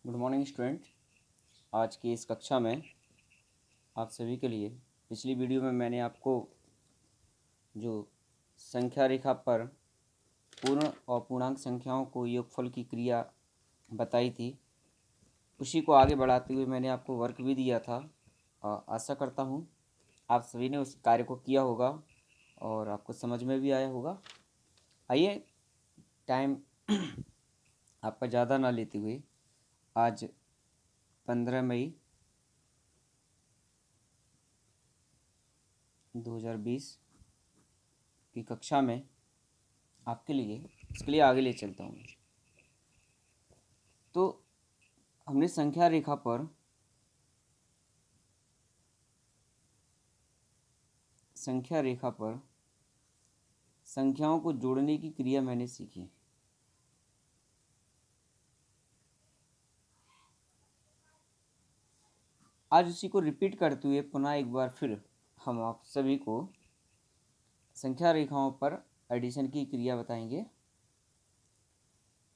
Good morning student. आज की इस कक्षा में आप सभी के लिए पिछली वीडियो में मैंने आपको जो संख्या रेखा पर पूर्ण और पूर्णांक संख्याओं को योगफल की क्रिया बताई थी, उसी को आगे बढ़ाते हुए मैंने आपको वर्क भी दिया था। आशा करता हूँ आप सभी ने उस कार्य को किया होगा और आपको समझ में भी आया होगा। आइए टाइम आपका ज़्यादा ना लेते हुए आज 15 मई 2020 की कक्षा में आपके लिए इसके लिए आगे ले चलता हूँ। तो हमने संख्या रेखा पर संख्याओं को जोड़ने की क्रिया मैंने सीखी। आज उसी को रिपीट करते हुए पुनः एक बार फिर हम आप सभी को संख्या रेखाओं पर एडिशन की क्रिया बताएंगे।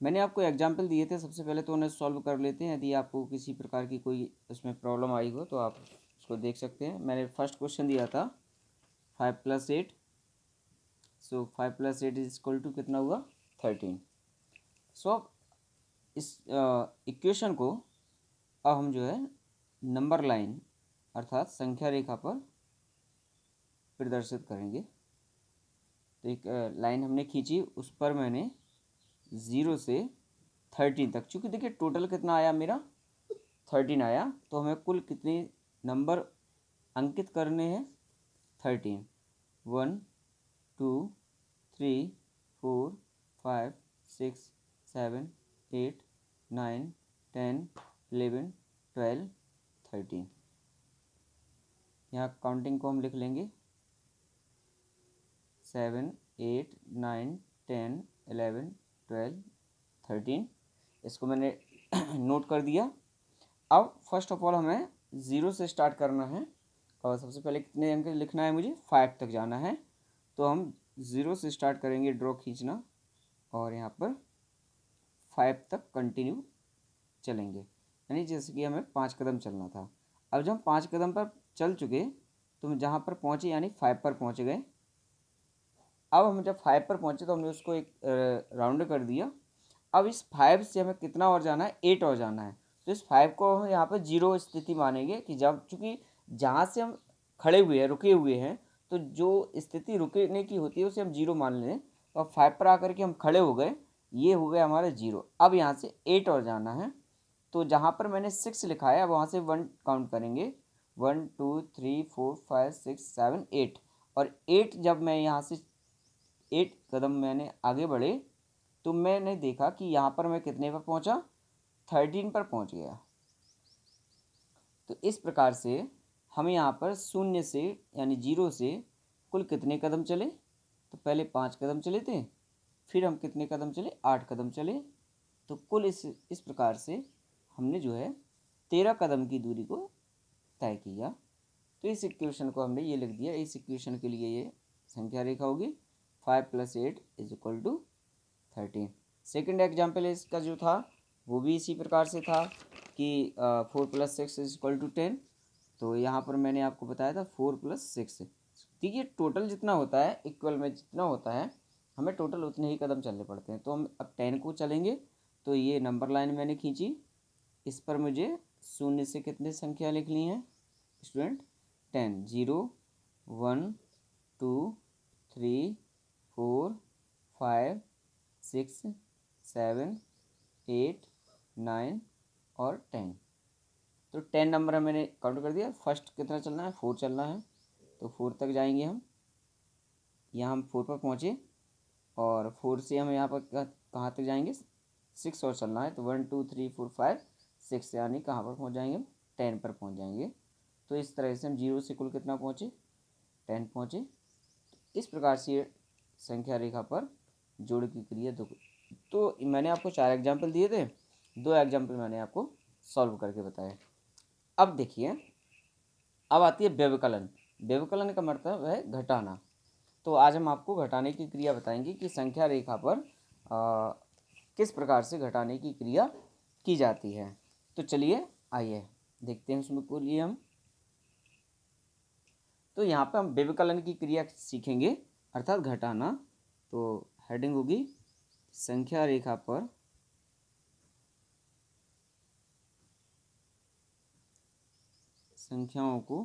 मैंने आपको एग्जाम्पल दिए थे, सबसे पहले तो उन्हें सॉल्व कर लेते हैं। यदि आपको किसी प्रकार की कोई उसमें प्रॉब्लम आई हो तो आप उसको देख सकते हैं। मैंने फर्स्ट क्वेश्चन दिया था 5 + 8, सो 5 + 8 इज इक्वल टू कितना हुआ 13। सो इस इक्वेशन को अब हम जो है नंबर लाइन अर्थात संख्या रेखा पर प्रदर्शित करेंगे। तो एक लाइन हमने खींची, उस पर मैंने 0 से 13 तक, चूँकि देखिए टोटल कितना आया मेरा 13 आया, तो हमें कुल कितने नंबर अंकित करने हैं 13। 1 2 3 4 5 6 7 8 9 10 11 12 13। यहाँ काउंटिंग को हम लिख लेंगे 7 8 9 10 11 12 13। इसको मैंने नोट कर दिया। अब फर्स्ट ऑफ ऑल हमें 0 से स्टार्ट करना है और सबसे पहले कितने अंक लिखना है, मुझे 5 तक जाना है। तो हम 0 से स्टार्ट करेंगे ड्रॉ खींचना और यहाँ पर 5 तक कंटिन्यू चलेंगे, यानी जैसे कि हमें 5 कदम चलना था। अब जब हम 5 कदम पर चल चुके तो हम जहाँ पर पहुँचे यानी 5 पर पहुँच गए। अब हम जब 5 पर पहुँचे तो हमने उसको एक राउंड कर दिया। अब इस 5 से हमें कितना और जाना है, 8 और जाना है। तो इस 5 को हम यहाँ पर 0 स्थिति मानेंगे कि जब चूँकि जहाँ से हम खड़े हुए हैं, रुके हुए हैं, तो जो स्थिति रुकने की होती है उसे हम 0 मान लें। तो अब 5 पर आकर के हम खड़े हो गए, ये हो गया हमारा 0। अब यहाँ से 8 और जाना है, तो जहाँ पर मैंने 6 लिखा है अब वहाँ से 1 काउंट करेंगे, 1 2 3 4 5 6 7 8। और 8 जब मैं यहाँ से 8 कदम मैंने आगे बढ़े तो मैंने देखा कि यहाँ पर मैं कितने पर पहुँचा, 13 पर पहुँच गया। तो इस प्रकार से हम यहाँ पर 0 से यानी 0 से कुल कितने कदम चले, तो पहले 5 कदम चले थे, फिर हम कितने कदम चले, 8 कदम चले। तो कुल इस प्रकार से हमने जो है 13 कदम की दूरी को तय किया। तो इस इक्वेशन को हमने ये लिख दिया। इस इक्वेशन के लिए ये संख्या रेखा होगी 5 + 8 is equal to 13। Second example इसका जो था वो भी इसी प्रकार से था कि 4 + 6 इज इक्वल टू 10। तो यहाँ पर मैंने आपको बताया था 4 + 6। देखिए टोटल जितना होता है इक्वल में जितना होता है हमें टोटल उतने ही कदम चलने पड़ते हैं। तो हम अब 10 को चलेंगे। तो ये नंबर लाइन मैंने खींची, इस पर मुझे 0 से कितने संख्या लिखनी है स्टूडेंट, 10। 0 1 2 3 4 5 6 7 8 9 और 10। तो 10 नंबर मैंने काउंट कर दिया। फर्स्ट कितना चलना है, 4 चलना है, तो 4 तक जाएंगे हम। यहाँ हम 4 पर पहुँचे और 4 से हम यहाँ पर कहाँ तक जाएंगे, 6 और चलना है। तो 1 2 3 4 5 6 यानी कहाँ पर पहुँच जाएंगे, 10 पर पहुँच जाएंगे। तो इस तरह से हम 0 से कुल कितना पहुँचे, 10 पहुँचे। इस प्रकार से संख्या रेखा पर जोड़ की क्रिया तो मैंने आपको 4 एग्जाम्पल दिए थे, 2 एग्जाम्पल मैंने आपको सॉल्व करके बताए। अब देखिए, अब आती है व्यवकलन। व्यवकलन का मतलब है घटाना। तो आज हम आपको घटाने की क्रिया बताएंगे कि संख्या रेखा पर किस प्रकार से घटाने की क्रिया की जाती है। तो चलिए आइए देखते हैं उसमें को लिए हम। तो यहाँ पे हम व्यवकलन की क्रिया सीखेंगे अर्थात घटाना। तो हेडिंग होगी संख्या रेखा पर संख्याओं को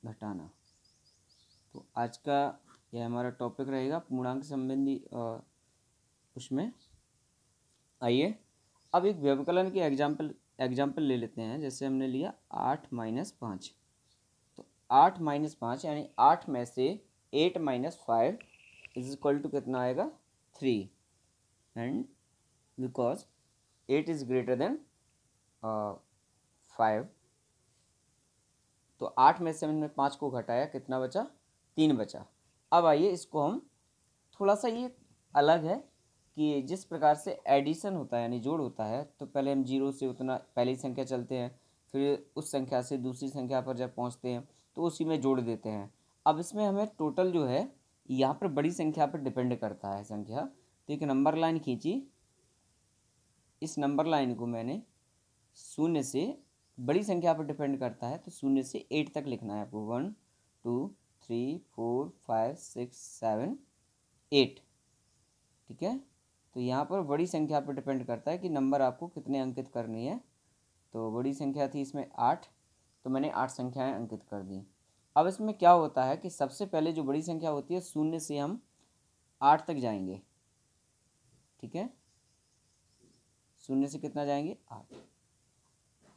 घटाना। तो आज का यह हमारा टॉपिक रहेगा पूर्णांक संबंधी उसमें। आइए अब एक व्यवकलन की एग्जाम्पल ले लेते हैं। जैसे हमने लिया 8-5, तो 8-5 यानी 8 में से 8-5 इज इक्वल टू कितना आएगा 3, and because 8 is greater than 5, तो 8 में से हमने 5 को घटाया, कितना बचा 3 बचा। अब आइए इसको हम थोड़ा सा, ये अलग है कि जिस प्रकार से एडिशन होता है यानी जोड़ होता है, तो पहले हम जीरो से उतना पहली संख्या चलते हैं, फिर उस संख्या से दूसरी संख्या पर जब पहुंचते हैं तो उसी में जोड़ देते हैं। अब इसमें हमें टोटल जो है यहाँ पर बड़ी संख्या पर डिपेंड करता है संख्या। तो एक नंबर लाइन खींची, इस नंबर लाइन को मैंने शून्य से, बड़ी संख्या पर डिपेंड करता है तो शून्य से 8 तक लिखना है आपको, 1 2 3 4 5 6 7 8, ठीक है। तो यहाँ पर बड़ी संख्या पर डिपेंड करता है कि नंबर आपको कितने अंकित करनी है। तो बड़ी संख्या थी इसमें 8, तो मैंने 8 संख्याएं अंकित कर दी। अब इसमें क्या होता है कि सबसे पहले जो बड़ी संख्या होती है शून्य से हम 8 तक जाएंगे, ठीक है। शून्य से कितना जाएंगे 8।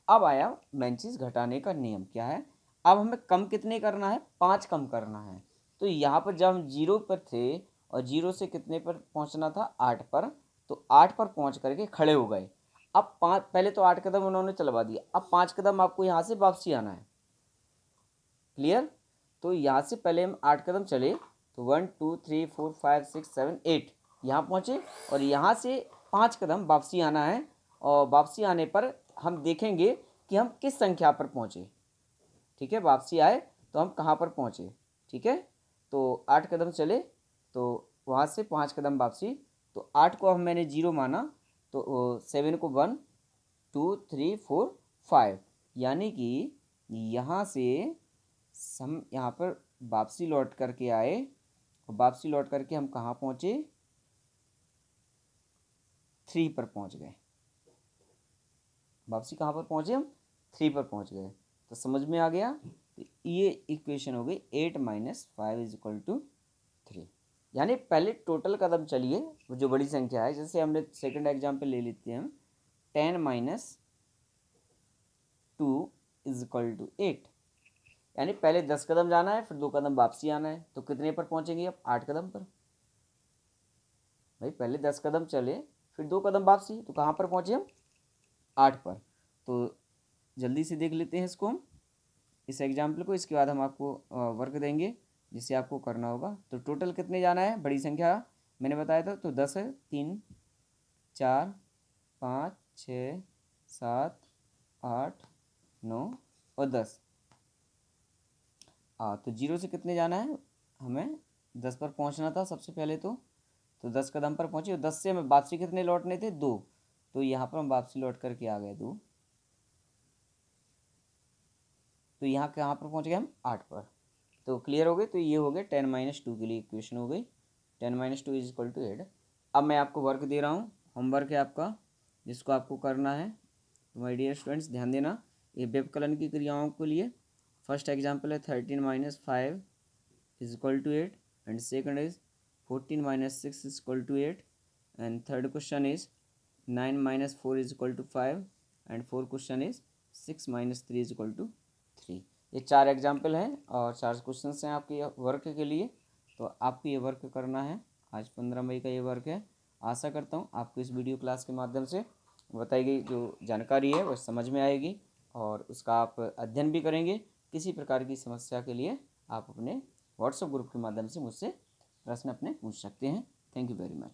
अब आया मेन चीज़, घटाने का नियम क्या है। अब हमें कम कितने करना है, 5 कम करना है। तो यहाँ पर जब हम 0 पर थे और 0 से कितने पर पहुँचना था 8 पर, तो 8 पर पहुँच करके खड़े हो गए। अब 5, पहले तो 8 कदम उन्होंने चलवा दिया, अब 5 कदम आपको यहाँ से वापसी आना है, क्लियर। तो यहाँ से पहले हम 8 कदम चले, तो 1 2 3 4 5 6 7 8 यहाँ पहुँचे, और यहाँ से 5 कदम वापसी आना है। और वापसी आने पर हम देखेंगे कि हम किस संख्या पर पहुँचे, ठीक है। वापसी आए तो हम कहाँ पर पहुँचे, ठीक है। तो 8 कदम चले, तो वहाँ से 5 कदम वापसी, तो 8 को हम मैंने 0 माना, तो 7 को 1 2 3 4 5, यानी कि यहाँ से हम यहाँ पर वापसी लौट करके आए, और वापसी लौट करके हम कहाँ पहुँचे 3 पर पहुँच गए। वापसी कहाँ पर पहुँचे हम 3 पर पहुँच गए। तो समझ में आ गया। तो ये इक्वेशन हो गई 8 - 5 इज इक्वल टू 3। यानी पहले टोटल कदम चलिए, वो जो बड़ी संख्या है, जैसे हमने सेकंड एग्जाम्पल ले लेते हैं हम, 10 - 2 इज इक्वल टू 8। यानी पहले 10 कदम जाना है, फिर 2 कदम वापसी आना है। तो कितने पर पहुंचेंगे अब 8 कदम पर। भाई पहले 10 कदम चले, फिर 2 कदम वापसी, तो कहाँ पर पहुंचे हम 8 पर। तो जल्दी से देख लेते हैं इसको हम, इस एग्जाम्पल को। इसके बाद हम आपको वर्क देंगे जिसे आपको करना होगा। तो टोटल कितने जाना है, बड़ी संख्या मैंने बताया था, तो 10 है, 3 4 5 6 7 8 9 और 10। तो 0 से कितने जाना है, हमें 10 पर पहुंचना था सबसे पहले। तो 10 कदम पर पहुंचे, और 10 से हमें वापसी कितने लौटने थे 2, तो यहाँ पर हम वापसी लौट करके आ गए 2। तो यहाँ कहाँ पर पहुँच गए हम 8 पर। तो क्लियर हो गए। तो ये हो गए 10 - 2 के लिए इक्वेशन हो गई, 10 - 2 इज इक्वल टू 8। अब मैं आपको वर्क दे रहा हूँ, होमवर्क है आपका, जिसको आपको करना है। तो माय डियर स्टूडेंट्स ध्यान देना, ये व्यवकलन की क्रियाओं के लिए फर्स्ट एग्जाम्पल है 13 - 5 is equal to 8, and second is 14 - 6 is equal to 8, and third question is 9 - 4 is equal to 5, and fourth question is 6 - 3 is equal to 3। ये 4 एग्जाम्पल हैं और 4 क्वेश्चन हैं आपके वर्क के लिए। तो आपको ये वर्क करना है, आज 15 मई का ये वर्क है। आशा करता हूँ आपको इस वीडियो क्लास के माध्यम से बताई गई जो जानकारी है वो समझ में आएगी, और उसका आप अध्ययन भी करेंगे। किसी प्रकार की समस्या के लिए आप अपने व्हाट्सएप ग्रुप के माध्यम से मुझसे प्रश्न अपने पूछ सकते हैं। Thank you very much.